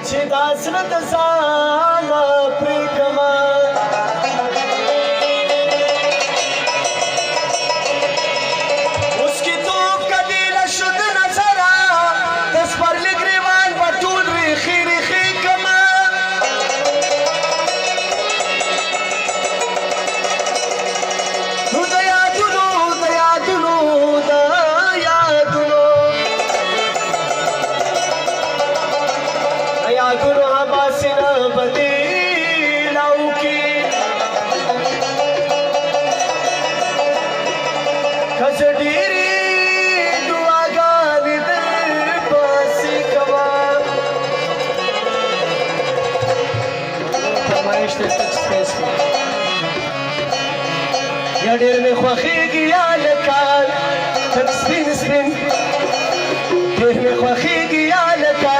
چې دا زړه د ځانه پرېږدمه اوس کتاب کدیله شو د نظره د سپرلي ګریوان به ټول ریخي ریخي کړمه نو د یادونو د یادونو د یادونو یادونو حباسونه به دې راوکي که زه ډېرې دعاګانې درپسې کومه فرمایش دی تک سپیس کې یا ډېر مې خوښېږي یا لکه تک سپین سپین ډېر مې خوښېږي یا لکه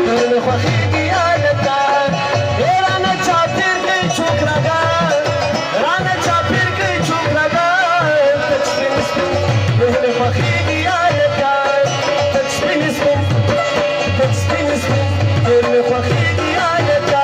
ډېر مې خوښېږي یا لکه رانه چاپېر کړئ څوک راګه رانه چاپېر کړئ څوک راګه تک سپین سپین ډېر مې خوښېږي یا لکه تک سپین سپین تک سپین سپین ډېر مې خوښېږي یا لکه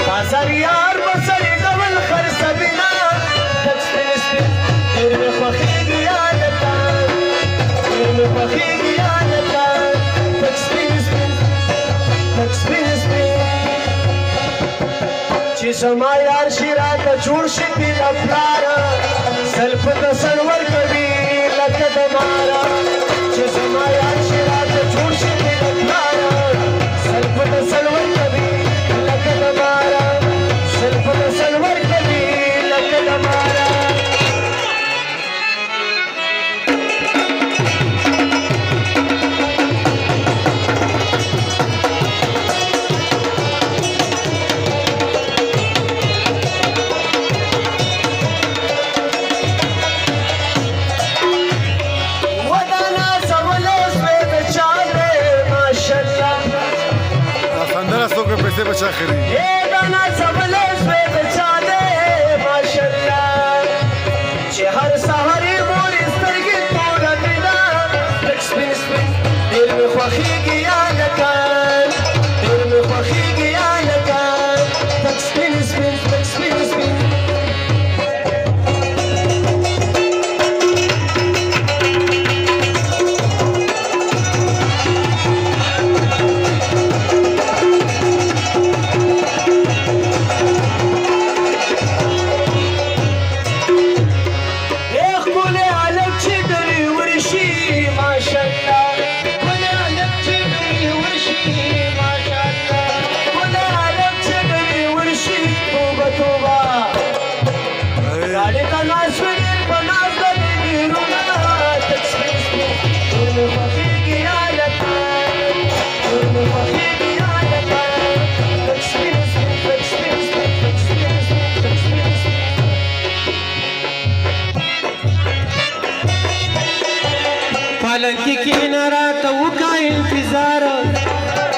بازار یار بسړې ډول خرڅوینه تک سپین سپین ډېر مې خوښېږي یا لکه ډېر مې خوښېږي یا لکه تک سپین سپین تک سپین سپین چې زما یار شي راته جوړ شي بې له پلاره سل په ته سر ورکوي لکه د ماره چې زما یار شي راته جوړ شي بې له پلاره سل په ته سر ورکوي لکه د ماره سلور کبھی لکل مارا ودانا سولوس میں بچانے ماشاءاللہ سندرہ سو کے پیسے بچا خرید ودانا سولوس میں بچانے ماشاءاللہ چې هر سهار یې مور سترګې توره کړینه تک سپین سپین ډېر مې خوښېږي یا لکه ډېر مې خوښېږي یا لکه تک سپین سپین تک سپین سپین پالنکی کینا راته وکا انتظار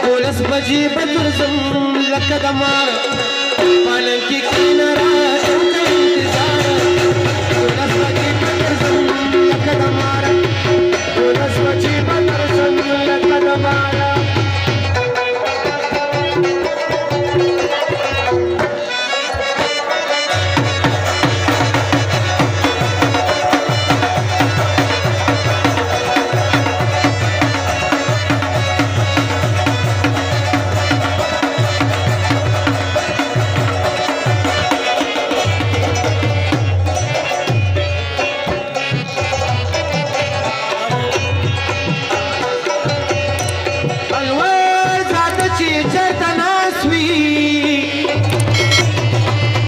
دولس بجې به درځم لکه د مار پالنکی کینا